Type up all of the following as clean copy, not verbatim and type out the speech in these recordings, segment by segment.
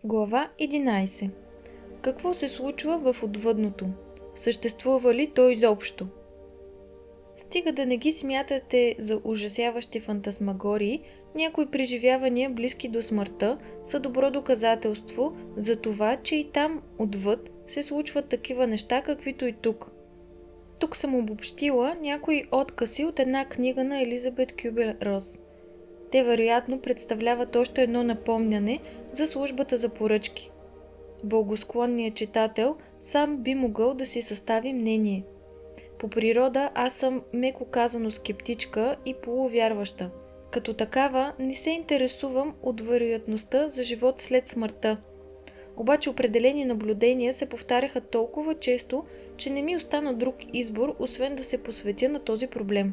Глава 11. Какво се случва в отвъдното? Съществува ли то изобщо? Стига да не ги смятате за ужасяващи фантасмагории, някои преживявания близки до смъртта са добро доказателство за това, че и там отвъд се случват такива неща, каквито и тук. Тук съм обобщила някои откъси от една книга на Елизабет Кюблер-Рос. Те вероятно представляват още едно напомняне за службата за поръчки. Благосклонният читател сам би могъл да си състави мнение. По природа аз съм меко казано скептичка и полувярваща. Като такава не се интересувам от вероятността за живот след смъртта. Обаче определени наблюдения се повтаряха толкова често, че не ми остана друг избор, освен да се посветя на този проблем.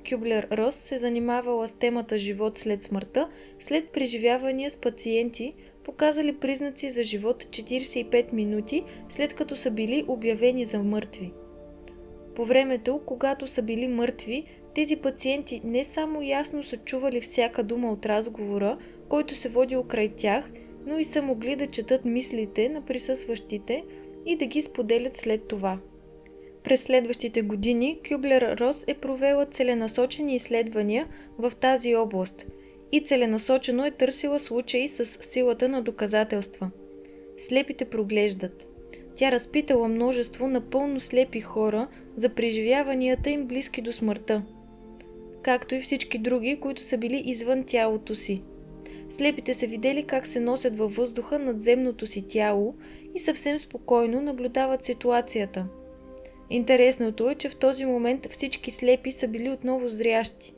Кюблер-Рос се занимавала с темата живот след смъртта след преживявания с пациенти, показали признаци за живот 45 минути след като са били обявени за мъртви. По времето, когато са били мъртви, тези пациенти не само ясно са чували всяка дума от разговора, който се водил край тях, но и са могли да четат мислите на присъстващите и да ги споделят след това. През следващите години Кюблер-Рос е провела целенасочени изследвания в тази област и целенасочено е търсила случаи с силата на доказателства. Слепите проглеждат. Тя разпитала множество напълно слепи хора за преживяванията им близки до смъртта, както и всички други, които са били извън тялото си. Слепите са видели как се носят във въздуха над земното си тяло и съвсем спокойно наблюдават ситуацията. Интересното е, че в този момент всички слепи са били отново зрящи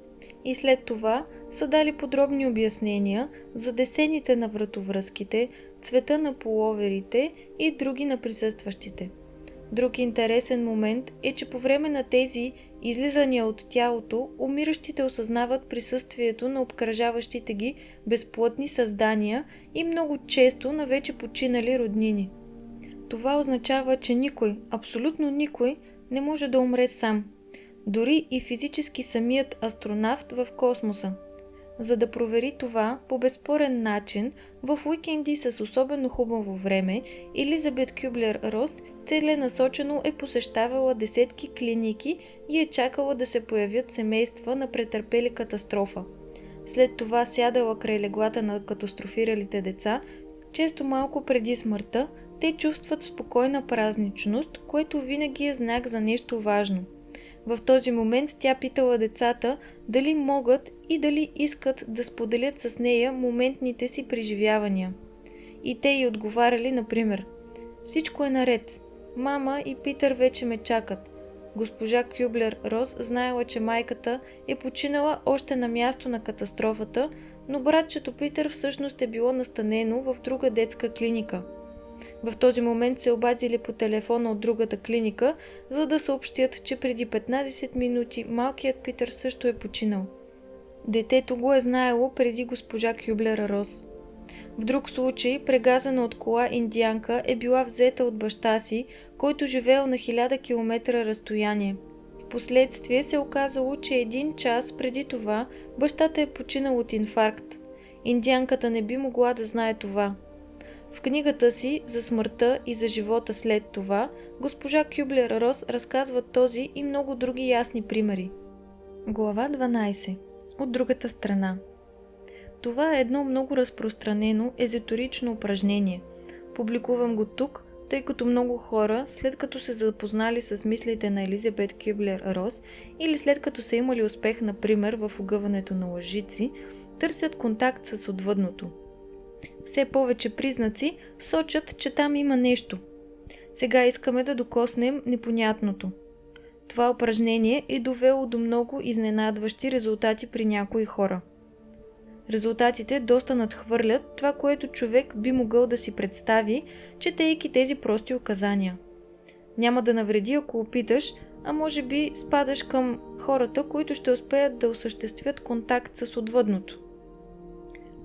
и след това са дали подробни обяснения за десените на вратовръзките, цвета на пуловерите и други на присъстващите. Друг интересен момент е, че по време на тези излизания от тялото, умиращите осъзнават присъствието на обкръжаващите ги безплътни създания и много често на вече починали роднини. Това означава, че никой, абсолютно никой, не може да умре сам. Дори и физически самият астронавт в космоса. За да провери това по безспорен начин, в уикенди с особено хубаво време, Елизабет Кюблер-Рос целенасочено е посещавала десетки клиники и е чакала да се появят семейства на претърпели катастрофа. След това сядала край леглата на катастрофиралите деца, често малко преди смъртта, те чувстват спокойна празничност, което винаги е знак за нещо важно. В този момент тя питала децата дали могат и дали искат да споделят с нея моментните си преживявания. И те й отговаряли, например: "Всичко е наред. Мама и Питър вече ме чакат." Госпожа Кюблер-Рос знаела, че майката е починала още на място на катастрофата, но братчето Питър всъщност е било настанено в друга детска клиника. В този момент се обадили по телефона от другата клиника, за да съобщят, че преди 15 минути малкият Питър също е починал. Детето го е знаело преди госпожа Кюблер-Рос. В друг случай, прегазана от кола индианка е била взета от баща си, който живеел на 1000 км разстояние. Впоследствие се оказало, че 1 час преди това бащата е починал от инфаркт. Индианката не би могла да знае това. В книгата си за смъртта и за живота след това, госпожа Кюблер-Рос разказва този и много други ясни примери. Глава 12. От другата страна. Това е едно много разпространено езотерично упражнение. Публикувам го тук, тъй като много хора, след като се запознали с мислите на Елизабет Кюблер-Рос или след като са имали успех, например, в огъването на лъжици, търсят контакт с отвъдното. Все повече признаци сочат, че там има нещо. Сега искаме да докоснем непонятното. Това упражнение е довело до много изненадващи резултати при някои хора. Резултатите доста надхвърлят това, което човек би могъл да си представи, четейки тези прости указания. Няма да навреди, ако опиташ, а може би спадаш към хората, които ще успеят да осъществят контакт с отвъдното.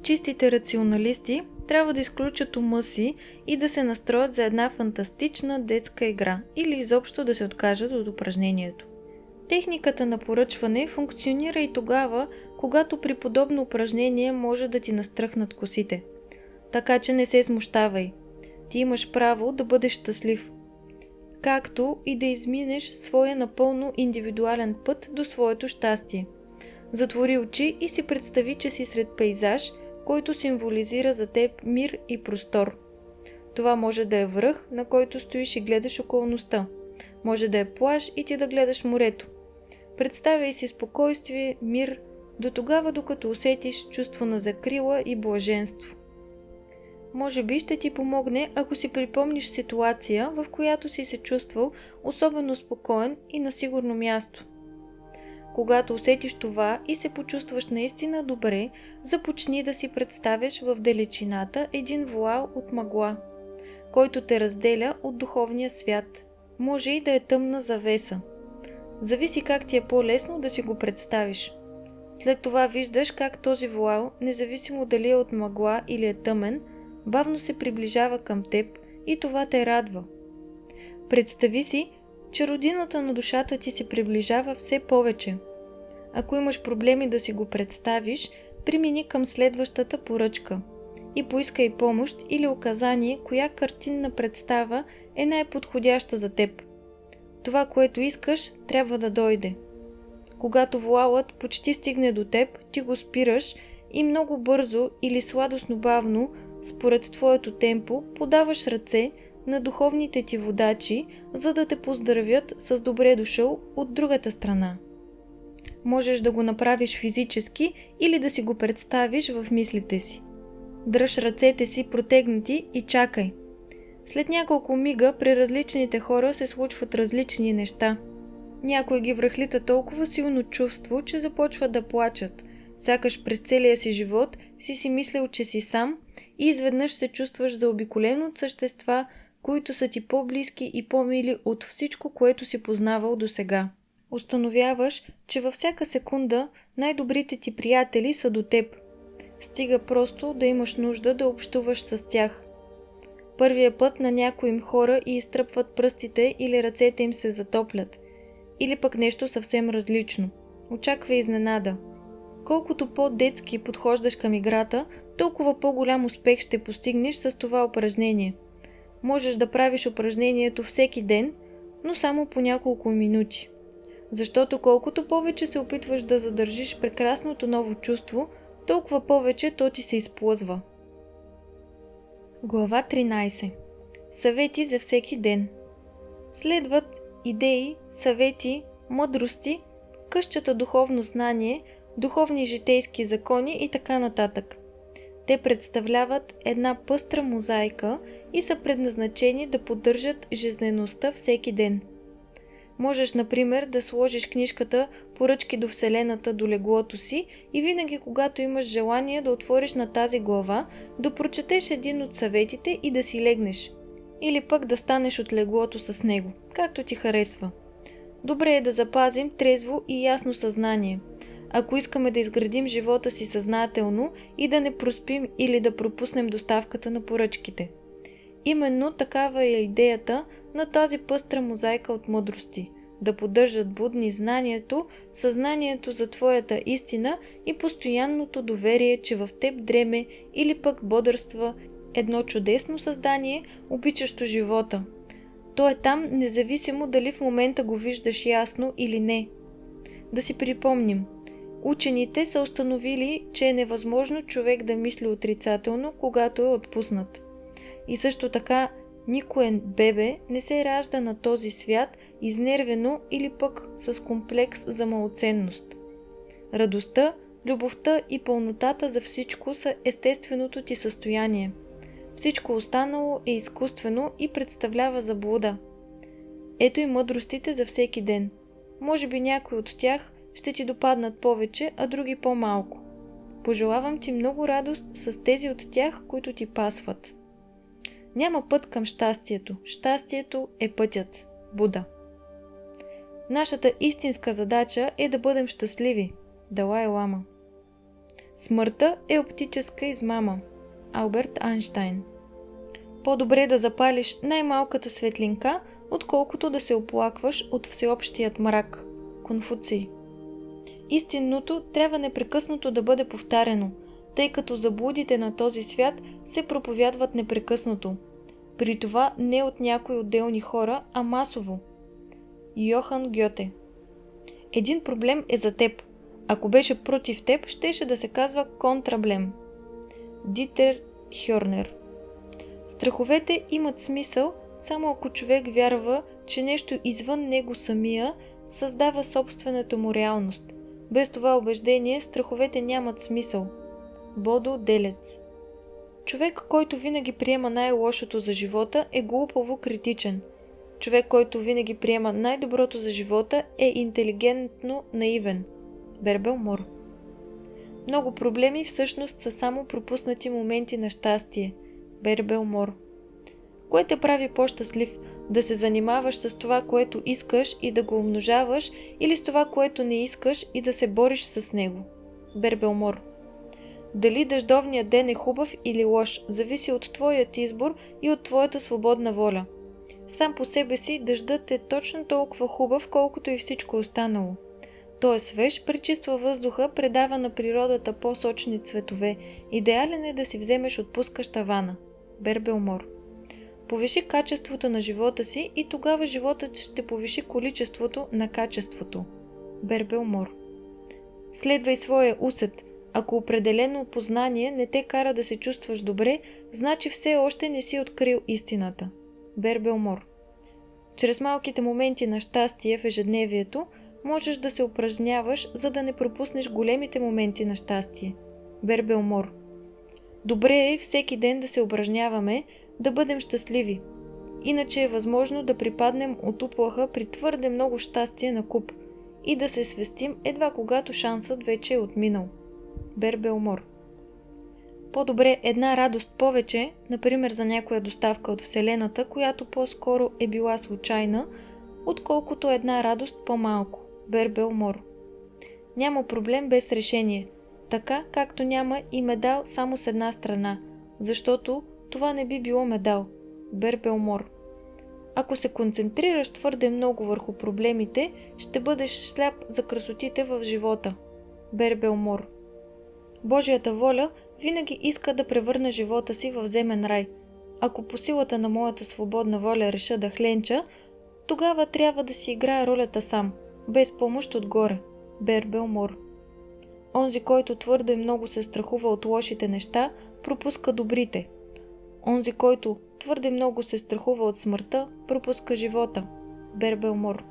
Чистите рационалисти трябва да изключат ума си и да се настроят за една фантастична детска игра или изобщо да се откажат от упражнението. Техниката на поръчване функционира и тогава, когато при подобно упражнение може да ти настръхнат косите. така че не се смущавай. Ти имаш право да бъдеш щастлив, както и да изминеш своя напълно индивидуален път до своето щастие. Затвори очи и си представи, че си сред пейзаж, който символизира за теб мир и простор. Това може да е връх, на който стоиш и гледаш околността. Може да е плаж и ти да гледаш морето. Представяй си спокойствие, мир, до тогава докато усетиш чувство на закрила и блаженство. Може би ще ти помогне, ако си припомниш ситуация, в която си се чувствал особено спокоен и на сигурно място. Когато усетиш това и се почувстваш наистина добре, започни да си представяш в далечината един вуал от мъгла, който те разделя от духовния свят. Може и да е тъмна завеса. Зависи как ти е по-лесно да си го представиш. След това виждаш как този вуал, независимо дали е от мъгла или е тъмен, бавно се приближава към теб и това те радва. Представи си, че родината на душата ти се приближава все повече. Ако имаш проблеми да си го представиш, премини към следващата поръчка и поискай помощ или указание, коя картинна представа е най-подходяща за теб. Това, което искаш, трябва да дойде. Когато вуалът почти стигне до теб, ти го спираш и много бързо или сладостно бавно, според твоето темпо, подаваш ръце на духовните ти водачи, за да те поздравят с добре дошъл от другата страна. Можеш да го направиш физически или да си го представиш в мислите си. Дръж ръцете си протегнати и чакай. След няколко мига при различните хора се случват различни неща. Някой ги връхлита толкова силно чувство, че започват да плачат. Сякаш през целия си живот си мислил, че си сам и изведнъж се чувстваш заобиколен от същества, които са ти по-близки и по-мили от всичко, което си познавал досега. Установяваш, че във всяка секунда най-добрите ти приятели са до теб. Стига просто да имаш нужда да общуваш с тях. Първия път на някои им хора и изтръпват пръстите или ръцете им се затоплят. Или пък нещо съвсем различно. Очаква изненада. Колкото по-детски подхождаш към играта, толкова по-голям успех ще постигнеш с това упражнение. Можеш да правиш упражнението всеки ден, но само по няколко минути. Защото колкото повече се опитваш да задържиш прекрасното ново чувство, толкова повече то ти се изплъзва. Глава 13. Съвети за всеки ден. Следват идеи, съвети, мъдрости, къщата духовно знание, духовни житейски закони и така нататък. Те представляват една пъстра мозайка и са предназначени да поддържат жизнеността всеки ден. Можеш, например, да сложиш книжката "Поръчки до Вселената" до леглото си и винаги, когато имаш желание да отвориш на тази глава, да прочетеш един от съветите и да си легнеш. Или пък да станеш от леглото с него, както ти харесва. Добре е да запазим трезво и ясно съзнание. Ако искаме да изградим живота си съзнателно и да не проспим или да пропуснем доставката на поръчките. Именно такава е идеята на тази пъстра мозайка от мъдрости – да поддържат будни знанието, съзнанието за твоята истина и постоянното доверие, че в теб дреме или пък бодърства едно чудесно създание, обичащо живота. То е там, независимо дали в момента го виждаш ясно или не. Да си припомним. Учените са установили, че е невъзможно човек да мисли отрицателно, когато е отпуснат. И също така, никое бебе не се ражда на този свят изнервено или пък с комплекс за малоценност. Радостта, любовта и пълнотата за всичко са естественото ти състояние. Всичко останало е изкуствено и представлява заблуда. Ето и мъдростите за всеки ден. Може би някои от тях ще ти допаднат повече, а други по-малко. Пожелавам ти много радост с тези от тях, които ти пасват. Няма път към щастието. Щастието е пътят. Буда. Нашата истинска задача е да бъдем щастливи. Далай Лама. Смъртта е оптическа измама. Алберт Айнщайн. По-добре да запалиш най-малката светлинка, отколкото да се оплакваш от всеобщият мрак. Конфуций. Истинното трябва непрекъснато да бъде повтаряно. тъй като заблудите на този свят се проповядват непрекъснато. При това не от някои отделни хора, а масово. Йохан Гьоте. Един проблем е за теб. Ако беше против теб, щеше да се казва контраблем. Дитер Хьорнер. Страховете имат смисъл, само ако човек вярва, че нещо извън него самия създава собствената му реалност. Без това убеждение страховете нямат смисъл. Бодо Делец. Човек, който винаги приема най-лошото за живота, е глупаво критичен. Човек, който винаги приема най-доброто за живота, е интелигентно наивен. Бербел Мор. Много проблеми всъщност са само пропуснати моменти на щастие. Бербел Мор. Кое те прави по-щастлив? Да се занимаваш с това, което искаш и да го умножаваш, или с това, което не искаш и да се бориш с него? Бербел Мор. Дали дъждовният ден е хубав или лош, зависи от твоят избор и от твоята свободна воля. Сам по себе си дъждът е точно толкова хубав, колкото и всичко останало. Той е свеж, пречиства въздуха, предава на природата по-сочни цветове. Идеален е да си вземеш отпускаща вана. Бербел Мор. Повиши качеството на живота си и тогава животът ще повиши количеството на качеството. Бербел Мор. Следвай своя усет. Ако определено познание не те кара да се чувстваш добре, значи все още не си открил истината. Бербел Мор. Чрез малките моменти на щастие в ежедневието можеш да се упражняваш, за да не пропуснеш големите моменти на щастие. Бербел Мор. Добре е всеки ден да се упражняваме, да бъдем щастливи. Иначе е възможно да припаднем от уплаха при твърде много щастие на куп и да се свестим едва когато шансът вече е отминал. Бербел Мор. По-добре една радост повече, например за някоя доставка от Вселената, която по-скоро е била случайна, отколкото една радост по-малко. Бербел Мор. Няма проблем без решение, така както няма и медал само с една страна, защото това не би било медал. Бербел Мор. Ако се концентрираш твърде много върху проблемите, ще бъдеш сляп за красотите в живота. Бербел Мор. Божията воля винаги иска да превърне живота си в земен рай. Ако по силата на моята свободна воля реша да хленча, тогава трябва да си играя ролята сам, без помощ отгоре. Бербел Мор. Онзи, който твърде много се страхува от лошите неща, пропуска добрите. Онзи, който твърде много се страхува от смъртта, пропуска живота. Бербел Мор.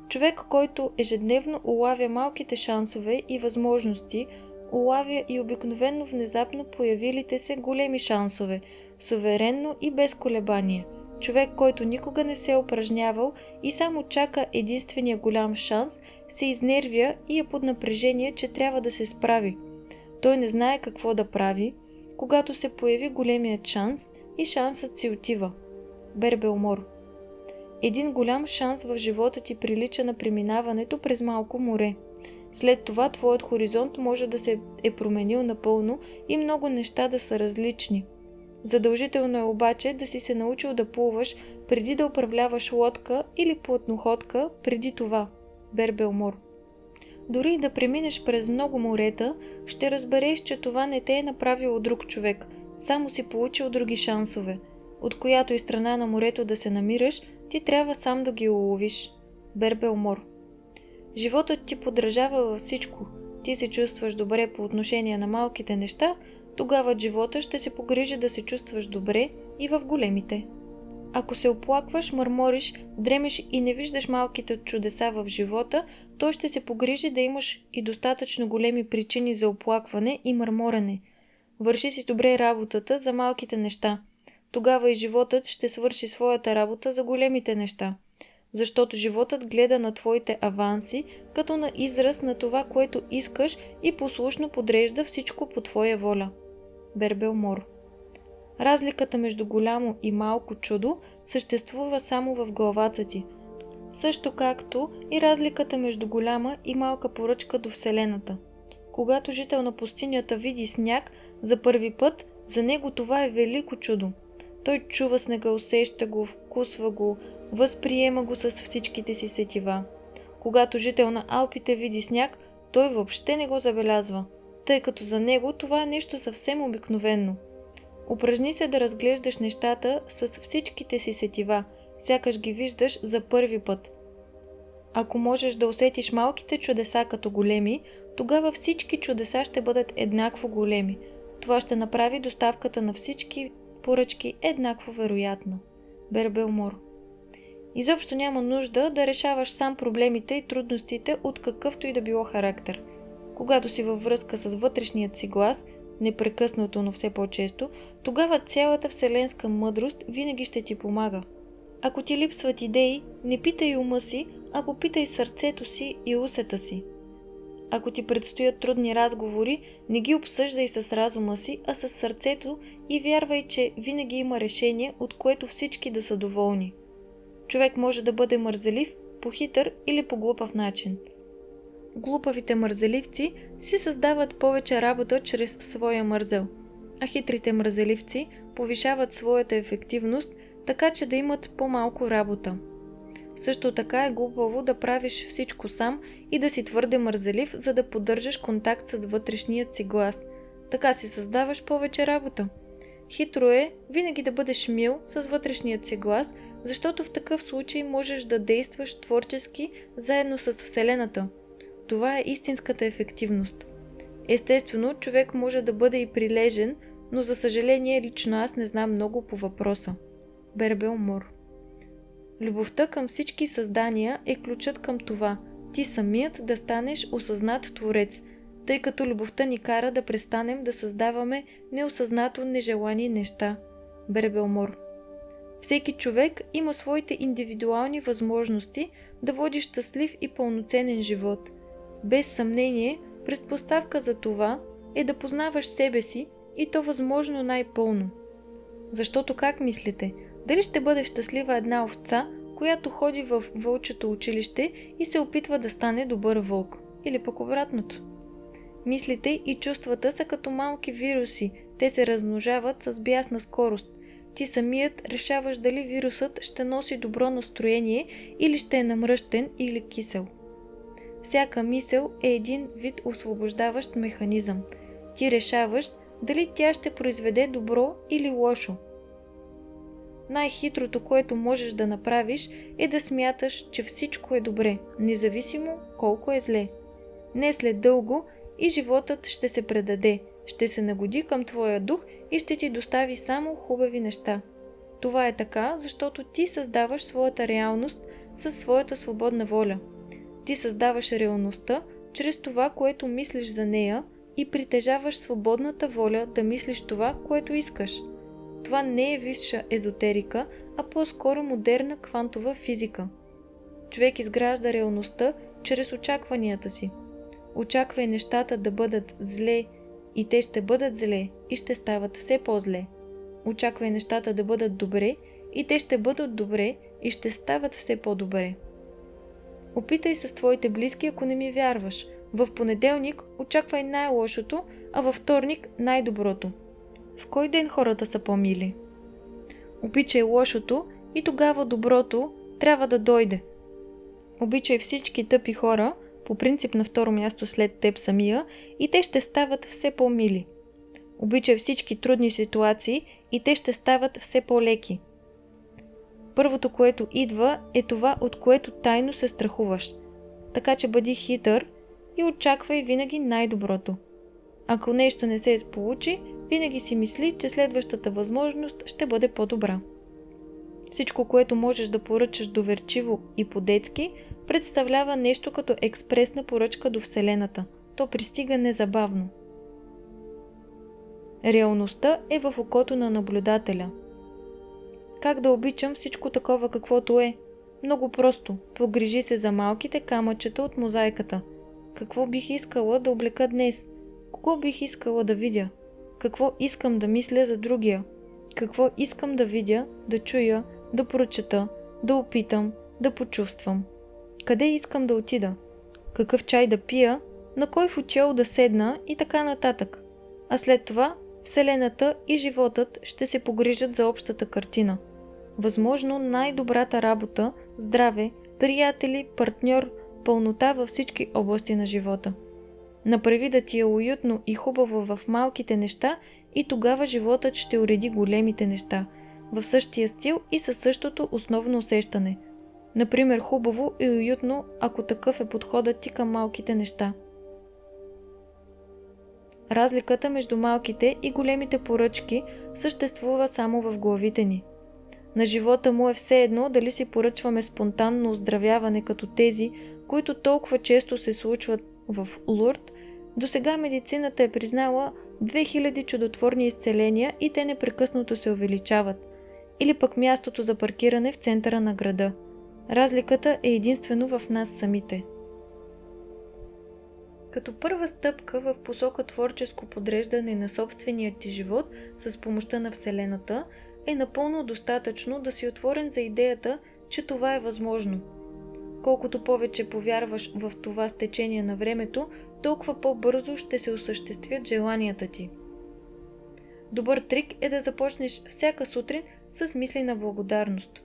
Човек, който ежедневно улавя малките шансове и възможности, улавя и обикновено внезапно появилите се големи шансове, суверенно и без колебание. Човек, който никога не се е упражнявал и само чака единствения голям шанс, се изнервя и е под напрежение, че трябва да се справи. Той не знае какво да прави, когато се появи големият шанс и шансът си отива. Бербел Мор. Един голям шанс в живота ти прилича на преминаването през малко море. След това твоят хоризонт може да се е променил напълно и много неща да са различни. Задължително е обаче да си се научил да плуваш преди да управляваш лодка или плътноходка преди това. Бербел Мор. Дори и да преминеш през много морета, ще разбереш, че това не те е направил друг човек, само си получил други шансове. От която и страна на морето да се намираш, ти трябва сам да ги уловиш. Бербел Мор. Животът ти подражава във всичко. Ти се чувстваш добре по отношение на малките неща, тогава живота ще се погрижи да се чувстваш добре и в големите. Ако се оплакваш, мърмориш, дремеш и не виждаш малките чудеса в живота, той ще се погрижи да имаш и достатъчно големи причини за оплакване и мърморене. Върши си добре работата за малките неща. Тогава и животът ще свърши своята работа за големите неща. Защото животът гледа на твоите аванси като на израз на това, което искаш и послушно подрежда всичко по твоя воля. Бербел Мор. Разликата между голямо и малко чудо съществува само в главата ти. Също както и разликата между голяма и малка поръчка до Вселената. Когато жител на пустинята види сняг за първи път, за него това е велико чудо. Той чува снега, усеща го, вкусва го, възприема го с всичките си сетива. Когато жител на Алпите види сняг, той въобще не го забелязва. тъй като за него това е нещо съвсем обикновено. Упражни се да разглеждаш нещата с всичките си сетива, сякаш ги виждаш за първи път. Ако можеш да усетиш малките чудеса като големи, тогава всички чудеса ще бъдат еднакво големи. Това ще направи доставката на всички поръчки еднакво вероятна. Бербел Мор. Изобщо няма нужда да решаваш сам проблемите и трудностите от какъвто и да било характер. Когато си във връзка с вътрешният си глас, непрекъснато, но все по-често, тогава цялата вселенска мъдрост винаги ще ти помага. Ако ти липсват идеи, не питай ума си, а попитай сърцето си и усета си. Ако ти предстоят трудни разговори, не ги обсъждай с разума си, а с сърцето и вярвай, че винаги има решение, от което всички да са доволни. Човек може да бъде мързелив по хитър или по глупав начин. Глупавите мързеливци си създават повече работа чрез своя мързел, а хитрите мързеливци повишават своята ефективност, така че да имат по-малко работа. Също така е глупаво да правиш всичко сам и да си твърде мързелив, за да поддържаш контакт с вътрешният си глас. Така си създаваш повече работа. Хитро е винаги да бъдеш мил с вътрешният си глас, защото в такъв случай можеш да действаш творчески заедно с Вселената. Това е истинската ефективност. Естествено, човек може да бъде и прилежен, но за съжаление лично аз не знам много по въпроса. Бербел Мор. Любовта към всички създания е ключът към това, ти самият да станеш осъзнат творец, тъй като любовта ни кара да престанем да създаваме неосъзнато нежелани неща. Бербел Мор. Всеки човек има своите индивидуални възможности да води щастлив и пълноценен живот. Без съмнение, предпоставка за това е да познаваш себе си и то възможно най-пълно. Защото как мислите? Дали ще бъде щастлива една овца, която ходи в вълчето училище и се опитва да стане добър вълк? Или пък обратното? Мислите и чувствата са като малки вируси, те се размножават с бясна скорост. Ти самият решаваш дали вирусът ще носи добро настроение или ще е намръщен или кисел. Всяка мисъл е един вид освобождаващ механизъм. Ти решаваш дали тя ще произведе добро или лошо. Най-хитрото, което можеш да направиш, е да смяташ, че всичко е добре, независимо колко е зле. Не след дълго и животът ще се предаде, ще се нагоди към твоя дух и ще ти достави само хубави неща. Това е така, защото ти създаваш своята реалност със своята свободна воля. Ти създаваш реалността чрез това, което мислиш за нея и притежаваш свободната воля да мислиш това, което искаш. Това не е висша езотерика, а по-скоро модерна квантова физика. Човек изгражда реалността чрез очакванията си. Очаквай нещата да бъдат зле и те ще бъдат зле и ще стават все по-зле. Очаквай нещата да бъдат добре и те ще бъдат добре и ще стават все по-добре. Опитай с твоите близки, ако не ми вярваш. В понеделник очаквай най-лошото, а във вторник най-доброто. В кой ден хората са по-мили? Обичай лошото и тогава доброто трябва да дойде. Обичай всички тъпи хора, по принцип на второ място след теб самия, и те ще стават все по-мили. Обичай всички трудни ситуации и те ще стават все по-леки. Първото, което идва, е това, от което тайно се страхуваш. Така че бъди хитър и очаквай винаги най-доброто. Ако нещо не се получи, винаги си мисли, че следващата възможност ще бъде по-добра. Всичко, което можеш да поръчаш доверчиво и по-детски, представлява нещо като експресна поръчка до Вселената. То пристига незабавно. Реалността е в окото на наблюдателя. Как да обичам всичко такова каквото е? Много просто. Погрижи се за малките камъчета от мозайката. Какво бих искала да облека днес? Кого бих искала да видя? Какво искам да мисля за другия? Какво искам да видя, да чуя, да прочета, да опитам, да почувствам? Къде искам да отида? Какъв чай да пия? На кой футиол да седна и така нататък? А след това Вселената и животът ще се погрижат за общата картина. Възможно най-добрата работа, здраве, приятели, партньор, пълнота във всички области на живота. Направи да ти е уютно и хубаво в малките неща и тогава животът ще уреди големите неща, в същия стил и със същото основно усещане. Например, хубаво и уютно, ако такъв е подходът ти към малките неща. Разликата между малките и големите поръчки съществува само в главите ни. На живота му е все едно дали си поръчваме спонтанно оздравяване като тези, които толкова често се случват в Лурд. Досега медицината е признала 2000 чудотворни изцеления и те непрекъснато се увеличават. Или пък мястото за паркиране в центъра на града. Разликата е единствено в нас самите. Като първа стъпка в посока творческо подреждане на собствения ти живот с помощта на Вселената, е напълно достатъчно да си отворен за идеята, че това е възможно. Колкото повече повярваш в това с течение на времето, толкова по-бързо ще се осъществят желанията ти. Добър трик е да започнеш всяка сутрин с мисли на благодарност.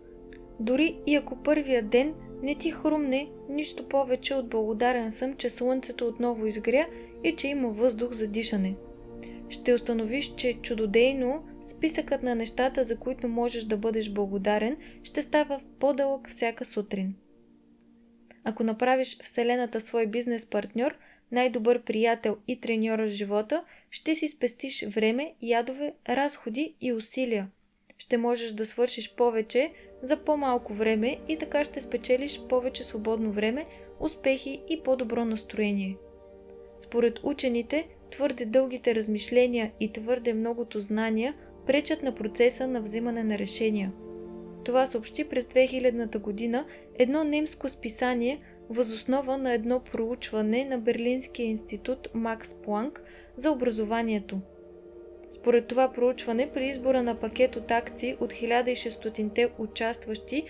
Дори и ако първия ден не ти хрумне нищо повече от благодарен съм, че слънцето отново изгря и че има въздух за дишане. Ще установиш, че чудодейно списъкът на нещата, за които можеш да бъдеш благодарен, ще става по-дълъг всяка сутрин. Ако направиш Вселената свой бизнес партньор, най-добър приятел и треньор в живота, ще си спестиш време, ядове, разходи и усилия. Ще можеш да свършиш повече за по-малко време и така ще спечелиш повече свободно време, успехи и по-добро настроение. Според учените, твърде дългите размишления и твърде многото знания пречат на процеса на взимане на решения. Това съобщи през 2000-та година едно немско списание въз основа на едно проучване на Берлинския институт Макс Планк за образованието. Според това проучване, при избора на пакет от акции от 1600-те участващи,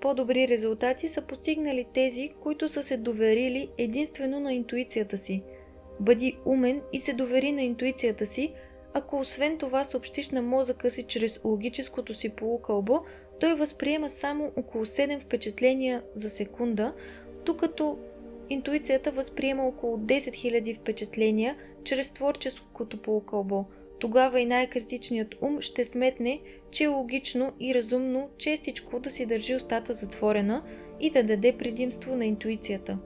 по-добри резултати са постигнали тези, които са се доверили единствено на интуицията си. Бъди умен и се довери на интуицията си, ако освен това съобщиш на мозъка си чрез логическото си полукълбо, той възприема само около 7 впечатления за секунда, докато интуицията възприема около 10 000 впечатления чрез творческото полукълбо. Тогава и най-критичният ум ще сметне, че е логично и разумно честичко да си държи устата затворена и да даде предимство на интуицията.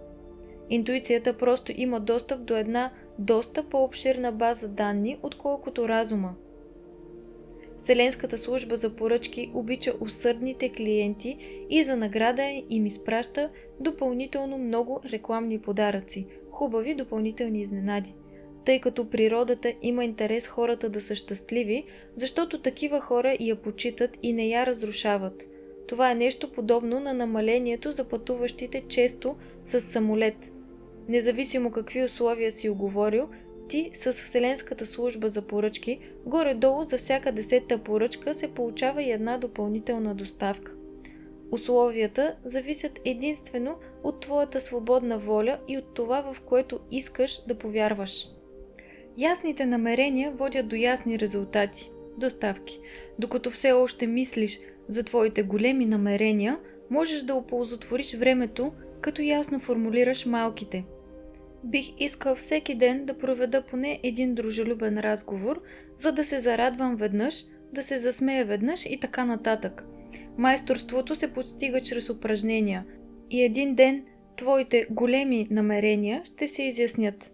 Интуицията просто има достъп до една доста по-обширна база данни, отколкото разума. Вселенската служба за поръчки обича усърдните клиенти и за награда им изпраща допълнително много рекламни подаръци, хубави допълнителни изненади. Тъй като природата има интерес хората да са щастливи, защото такива хора я почитат и не я разрушават. Това е нещо подобно на намалението за пътуващите често с самолет. Независимо какви условия си уговорил, ти с Вселенската служба за поръчки, горе-долу за всяка 10-та поръчка се получава и една допълнителна доставка. Условията зависят единствено от твоята свободна воля и от това, в което искаш да повярваш. Ясните намерения водят до ясни резултати, доставки. Докато все още мислиш за твоите големи намерения, можеш да оползотвориш времето, като ясно формулираш малките. Бих искал всеки ден да проведа поне един дружелюбен разговор, за да се зарадвам веднъж, да се засмея веднъж и така нататък. Майсторството се постига чрез упражнения и един ден твоите големи намерения ще се изяснят.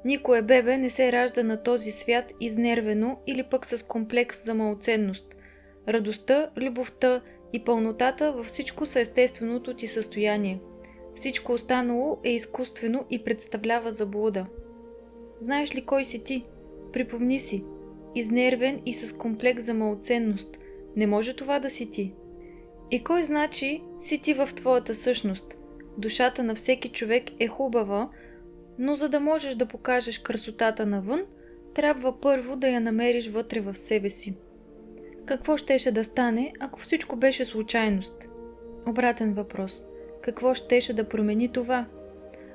Никое бебе не се ражда на този свят изнервено или пък с комплекс за малоценност. Радостта, любовта и пълнотата във всичко са естественото ти състояние. Всичко останало е изкуствено и представлява заблуда. Знаеш ли кой си ти? Припомни си. Изнервен и с комплекс за малоценност. Не може това да си ти. И кой значи си ти в твоята същност? Душата на всеки човек е хубава, но за да можеш да покажеш красотата навън, трябва първо да я намериш вътре в себе си. Какво щеше да стане, ако всичко беше случайност? Обратен въпрос. Какво щеше да промени това?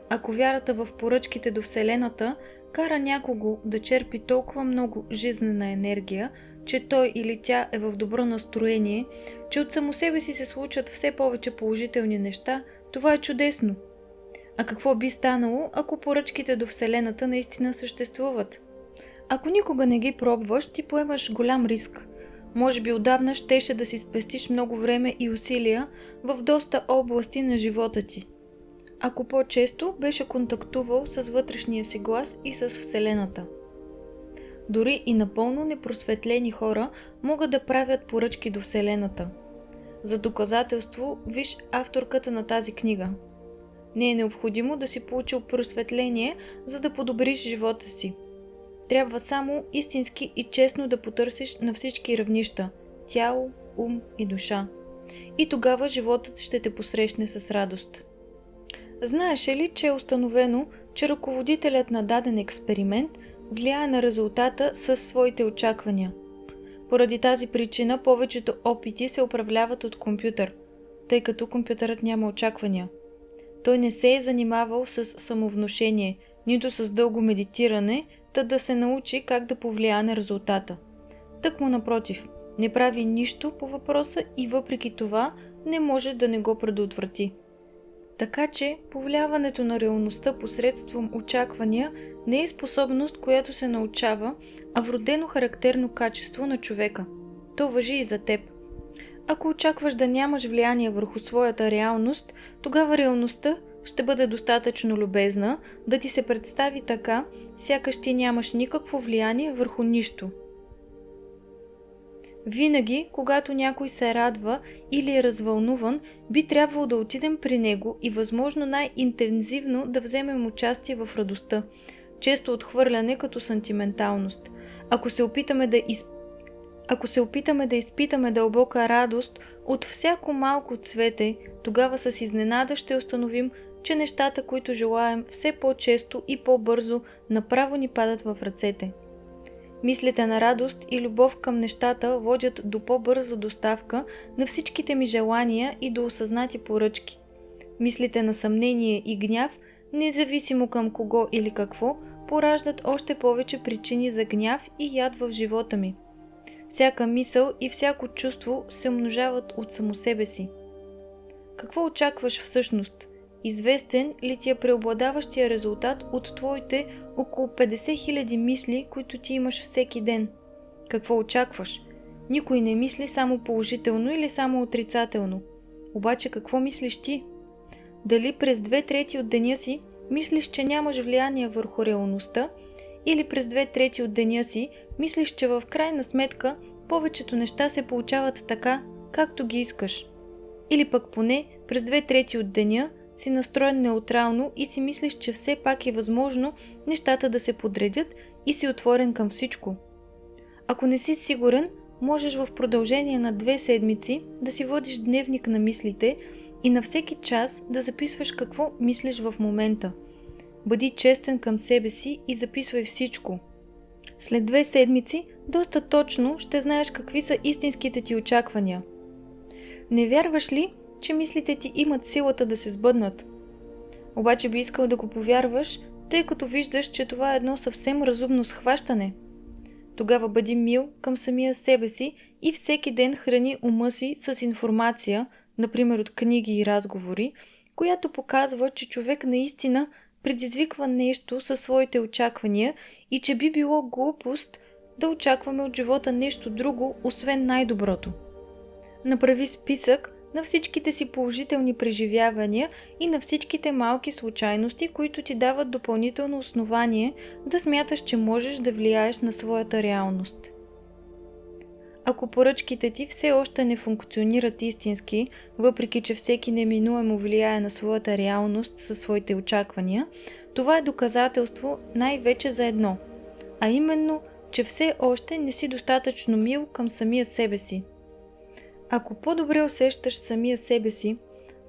Ако вярата в поръчките до Вселената кара някого да черпи толкова много жизнена енергия, че той или тя е в добро настроение, че от само себе си се случват все повече положителни неща, това е чудесно. А какво би станало, ако поръчките до Вселената наистина съществуват? Ако никога не ги пробваш, ти поемаш голям риск. Може би отдавна щеше да си спестиш много време и усилия в доста области на живота ти. Ако по-често беше контактувал с вътрешния си глас и с Вселената. Дори и напълно непросветлени хора могат да правят поръчки до Вселената. За доказателство виж авторката на тази книга. Не е необходимо да си получил просветление, за да подобриш живота си. Трябва само истински и честно да потърсиш на всички равнища – тяло, ум и душа. И тогава животът ще те посрещне с радост. Знаеш ли, че е установено, че ръководителят на даден експеримент влияе на резултата със своите очаквания? Поради тази причина повечето опити се управляват от компютър, тъй като компютърът няма очаквания. Той не се е занимавал с самовнушение, нито с дълго медитиране, та да се научи как да повлияе на резултата. Тъкмо напротив, не прави нищо по въпроса и въпреки това не може да не го предотврати. Така че повлияването на реалността посредством очаквания не е способност, която се научава, а вродено характерно качество на човека. То важи и за теб. Ако очакваш да нямаш влияние върху своята реалност, тогава реалността ще бъде достатъчно любезна да ти се представи така, сякаш ти нямаш никакво влияние върху нищо. Винаги, когато някой се радва или е развълнуван, би трябвало да отидем при него и възможно най-интензивно да вземем участие в радостта, често отхвърляне като сантименталност. Ако се опитаме да изпитаме дълбока радост от всяко малко цвете, тогава с изненада ще установим, че нещата, които желаем все по-често и по-бързо, направо ни падат в ръцете. Мислите на радост и любов към нещата водят до по-бърза доставка на всичките ми желания и до осъзнати поръчки. Мислите на съмнение и гняв, независимо към кого или какво, пораждат още повече причини за гняв и яд в живота ми. Всяка мисъл и всяко чувство се умножават от само себе си. Какво очакваш всъщност? Известен ли ти е преобладаващия резултат от твоите около 50 000 мисли, които ти имаш всеки ден? Какво очакваш? Никой не мисли само положително или само отрицателно. Обаче какво мислиш ти? Дали през 2/3 от деня си мислиш, че нямаш влияние върху реалността, или през 2/3 от деня си мислиш, че в крайна сметка повечето неща се получават така, както ги искаш? Или пък поне през 2/3 от деня си настроен неутрално и си мислиш, че все пак е възможно нещата да се подредят и си отворен към всичко. Ако не си сигурен, можеш в продължение на 2 седмици да си водиш дневник на мислите и на всеки час да записваш какво мислиш в момента. Бъди честен към себе си и записвай всичко. След 2 седмици доста точно ще знаеш какви са истинските ти очаквания. Не вярваш ли, че мислите ти имат силата да се сбъднат? Обаче би искал да го повярваш, тъй като виждаш, че това е едно съвсем разумно схващане. Тогава бъди мил към самия себе си и всеки ден храни ума си с информация, например от книги и разговори, която показва, че човек наистина предизвиква нещо със своите очаквания и че би било глупост да очакваме от живота нещо друго, освен най-доброто. Направи списък на всичките си положителни преживявания и на всичките малки случайности, които ти дават допълнително основание да смяташ, че можеш да влияеш на своята реалност. Ако поръчките ти все още не функционират истински, въпреки че всеки неминуемо влияе на своята реалност със своите очаквания, това е доказателство най-вече за едно, а именно, че все още не си достатъчно мил към самия себе си. Ако по-добре усещаш самия себе си,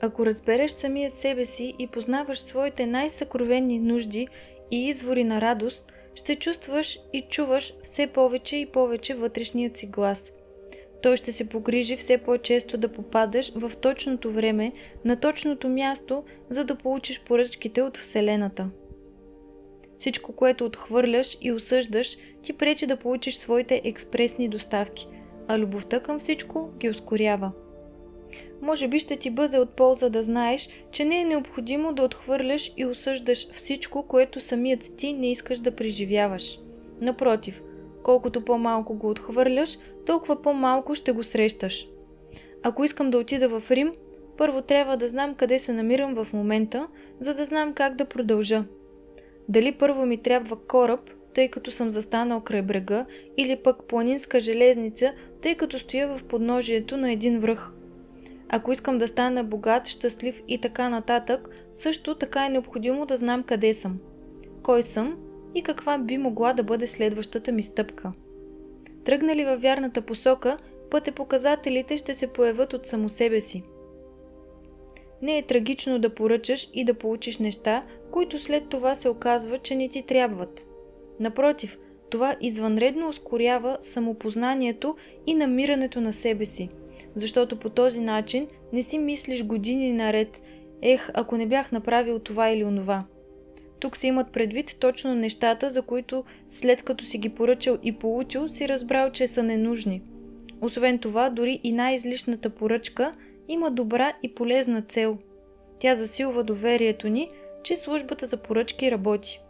ако разбереш самия себе си и познаваш своите най-съкровенни нужди и извори на радост, ще чувстваш и чуваш все повече и повече вътрешният си глас. Той ще се погрижи все по-често да попадаш в точното време, на точното място, за да получиш поръчките от Вселената. Всичко, което отхвърляш и осъждаш, ти пречи да получиш своите експресни доставки, а любовта към всичко ги ускорява. Може би ще ти бъде от полза да знаеш, че не е необходимо да отхвърляш и осъждаш всичко, което самият ти не искаш да преживяваш. Напротив, колкото по-малко го отхвърляш, толкова по-малко ще го срещаш. Ако искам да отида в Рим, първо трябва да знам къде се намирам в момента, за да знам как да продължа. Дали първо ми трябва кораб, тъй като съм застанал край брега, или пък планинска железница, тъй като стоя в подножието на един връх. Ако искам да стана богат, щастлив и така нататък, също така е необходимо да знам къде съм, кой съм и каква би могла да бъде следващата ми стъпка. Тръгнали във вярната посока, пътепоказателите ще се появят от само себе си. Не е трагично да поръчаш и да получиш неща, които след това се оказва, че не ти трябват. Напротив, това извънредно ускорява самопознанието и намирането на себе си, защото по този начин не си мислиш години наред: ако не бях направил това или онова. Тук се имат предвид точно нещата, за които след като си ги поръчал и получил, си разбрал, че са ненужни. Освен това, дори и най-излишната поръчка има добра и полезна цел. Тя засилва доверието ни, че службата за поръчки работи.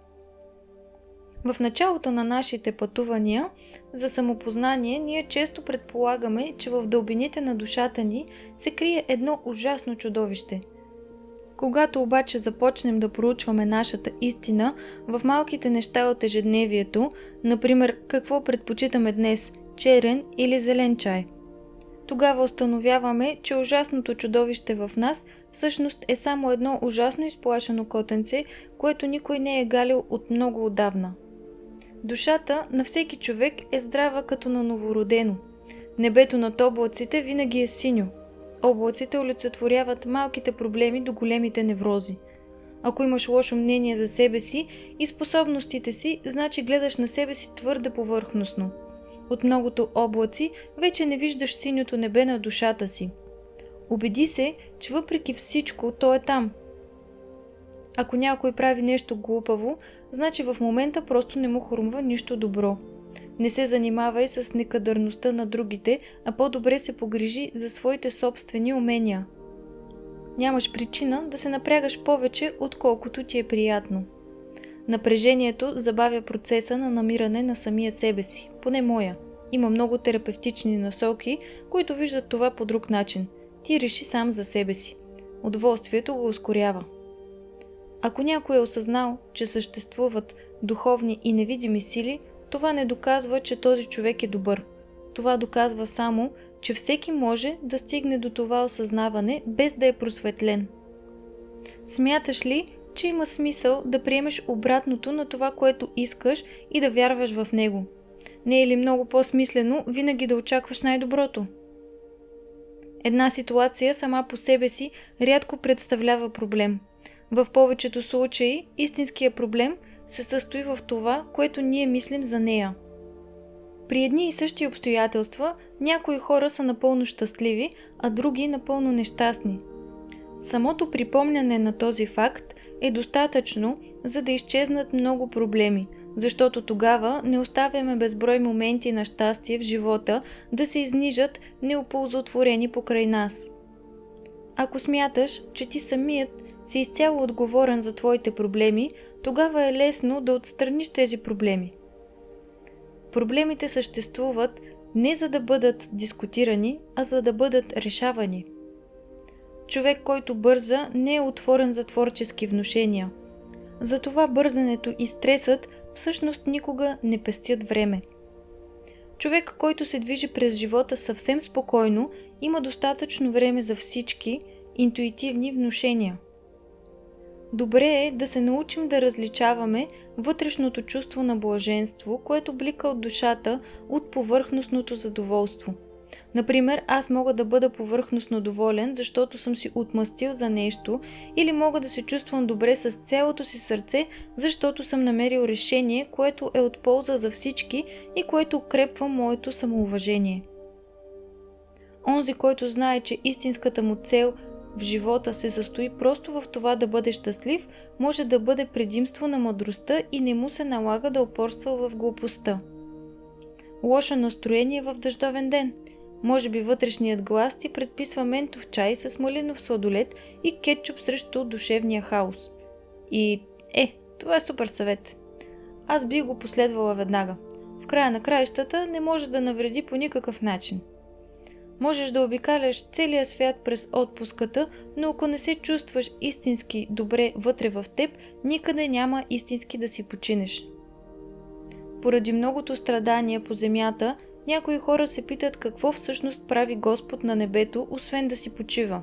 В началото на нашите пътувания за самопознание ние често предполагаме, че в дълбините на душата ни се крие едно ужасно чудовище. Когато обаче започнем да проучваме нашата истина в малките неща от ежедневието, например какво предпочитаме днес – черен или зелен чай, тогава установяваме, че ужасното чудовище в нас всъщност е само едно ужасно изплашено котенце, което никой не е галил от много отдавна. Душата на всеки човек е здрава като на новородено. Небето над облаците винаги е синьо. Облаците олицетворяват малките проблеми до големите неврози. Ако имаш лошо мнение за себе си и способностите си, значи гледаш на себе си твърде повърхностно. От многото облаци вече не виждаш синьото небе на душата си. Убеди се, че въпреки всичко то е там. Ако някой прави нещо глупаво, значи в момента просто не му хрумва нищо добро. Не се занимавай с некадърността на другите, а по-добре се погрижи за своите собствени умения. Нямаш причина да се напрягаш повече, отколкото ти е приятно. Напрежението забавя процеса на намиране на самия себе си, поне моя. Има много терапевтични насоки, които виждат това по друг начин. Ти реши сам за себе си. Удоволствието го ускорява. Ако някой е осъзнал, че съществуват духовни и невидими сили, това не доказва, че този човек е добър. Това доказва само, че всеки може да стигне до това осъзнаване, без да е просветлен. Смяташ ли, че има смисъл да приемеш обратното на това, което искаш и да вярваш в него? Не е ли много по-смислено винаги да очакваш най-доброто? Една ситуация сама по себе си рядко представлява проблем. В повечето случаи истинският проблем се състои в това, което ние мислим за нея. При едни и същи обстоятелства някои хора са напълно щастливи, а други напълно нещастни. Самото припомняне на този факт е достатъчно, за да изчезнат много проблеми, защото тогава не оставяме безброй моменти на щастие в живота да се изнижат неоползотворени покрай нас. Ако смяташ, че ти самият си изцяло отговорен за твоите проблеми, тогава е лесно да отстраниш тези проблеми. Проблемите съществуват не за да бъдат дискутирани, а за да бъдат решавани. Човек, който бърза, не е отворен за творчески внушения. Затова бързането и стресът всъщност никога не пестят време. Човек, който се движи през живота съвсем спокойно, има достатъчно време за всички интуитивни внушения. Добре е да се научим да различаваме вътрешното чувство на блаженство, което блика от душата, от повърхностното задоволство. Например, аз мога да бъда повърхностно доволен, защото съм си отмъстил за нещо, или мога да се чувствам добре с цялото си сърце, защото съм намерил решение, което е от полза за всички и което укрепва моето самоуважение. Онзи, който знае, че истинската му цел в живота се състои просто в това да бъде щастлив, може да бъде предимство на мъдростта и не му се налага да упорства в глупостта. Лошо настроение в дъждовен ден. Може би вътрешният глас ти предписва ментов чай с малинов сладолед и кетчуп срещу душевния хаос. И това е супер съвет. Аз би го последвала веднага. В края на краищата не може да навреди по никакъв начин. Можеш да обикаляш целия свят през отпуската, но ако не се чувстваш истински добре вътре в теб, никъде няма истински да си починеш. Поради многото страдания по земята, някои хора се питат какво всъщност прави Господ на небето, освен да си почива.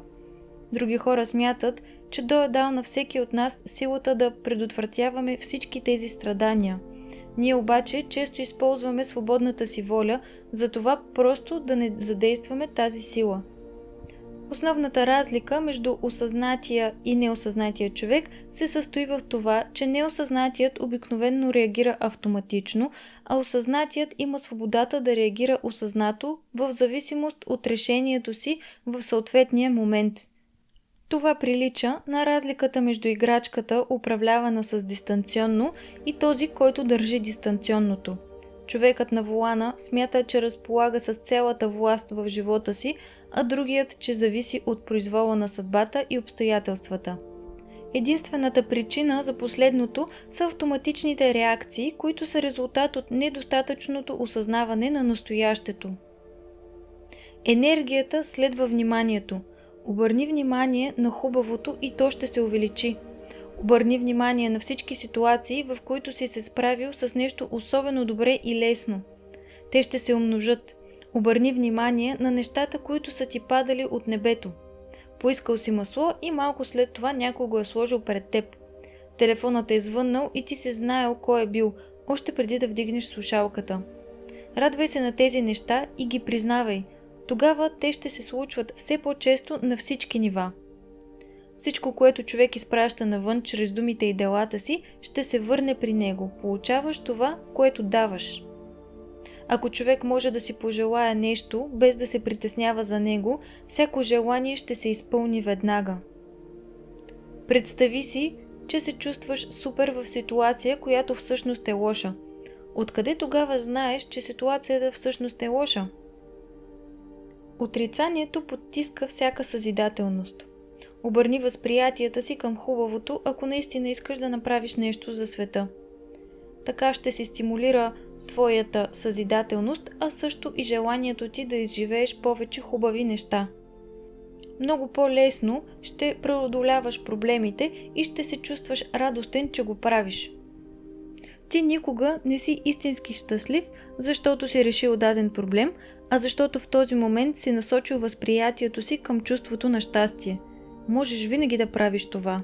Други хора смятат, че Той е дал на всеки от нас силата да предотвратяваме всички тези страдания. Ние обаче често използваме свободната си воля, затова просто да не задействаме тази сила. Основната разлика между осъзнатия и неосъзнатия човек се състои в това, че неосъзнатият обикновенно реагира автоматично, а осъзнатият има свободата да реагира осъзнато в зависимост от решението си в съответния момент. Това прилича на разликата между играчката, управлявана с дистанционно, и този, който държи дистанционното. Човекът на волана смята, че разполага с цялата власт в живота си, а другият, че зависи от произвола на съдбата и обстоятелствата. Единствената причина за последното са автоматичните реакции, които са резултат от недостатъчното осъзнаване на настоящето. Енергията следва вниманието. Обърни внимание на хубавото и то ще се увеличи. Обърни внимание на всички ситуации, в които си се справил с нещо особено добре и лесно. Те ще се умножат. Обърни внимание на нещата, които са ти падали от небето. Поискал си масло и малко след това някой го е сложил пред теб. Телефонът е звъннал и ти си знаел кой е бил, още преди да вдигнеш слушалката. Радвай се на тези неща и ги признавай. Тогава те ще се случват все по-често на всички нива. Всичко, което човек изпраща навън чрез думите и делата си, ще се върне при него. Получаваш това, което даваш. Ако човек може да си пожелае нещо, без да се притеснява за него, всяко желание ще се изпълни веднага. Представи си, че се чувстваш супер в ситуация, която всъщност е лоша. Откъде тогава знаеш, че ситуацията всъщност е лоша? Отрицанието подтиска всяка съзидателност. Обърни възприятията си към хубавото, ако наистина искаш да направиш нещо за света. Така ще се стимулира твоята съзидателност, а също и желанието ти да изживееш повече хубави неща. Много по-лесно ще преодоляваш проблемите и ще се чувстваш радостен, че го правиш. Ти никога не си истински щастлив, защото си решил даден проблем, а защото в този момент си насочил възприятието си към чувството на щастие. Можеш винаги да правиш това.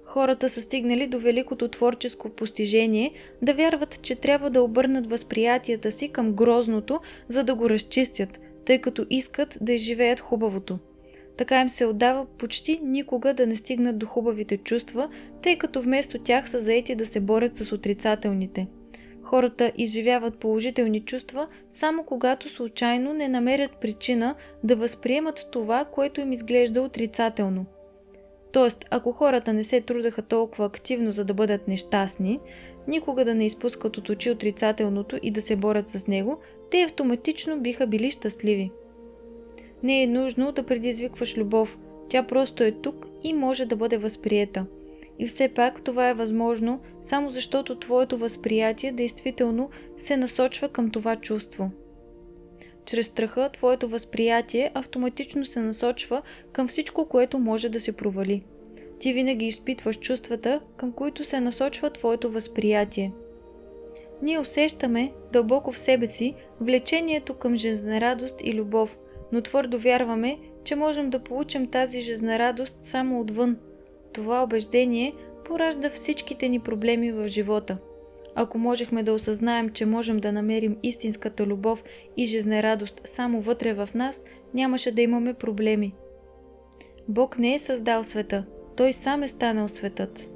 Хората са стигнали до великото творческо постижение да вярват, че трябва да обърнат възприятията си към грозното, за да го разчистят, тъй като искат да изживеят хубавото. Така им се отдава почти никога да не стигнат до хубавите чувства, тъй като вместо тях са заети да се борят с отрицателните. Хората изживяват положителни чувства само когато случайно не намерят причина да възприемат това, което им изглежда отрицателно. Тоест, ако хората не се трудеха толкова активно, за да бъдат нещастни, никога да не изпускат от очи отрицателното и да се борят с него, те автоматично биха били щастливи. Не е нужно да предизвикваш любов, тя просто е тук и може да бъде възприета. И все пак това е възможно, само защото твоето възприятие действително се насочва към това чувство. Чрез страха твоето възприятие автоматично се насочва към всичко, което може да се провали. Ти винаги изпитваш чувствата, към които се насочва твоето възприятие. Ние усещаме дълбоко в себе си влечението към жизнерадост и любов, но твърдо вярваме, че можем да получим тази жизнерадост само отвън. Това убеждение поражда всичките ни проблеми в живота. Ако можехме да осъзнаем, че можем да намерим истинската любов и жизнерадост само вътре в нас, нямаше да имаме проблеми. Бог не е създал света, Той сам е станал светът.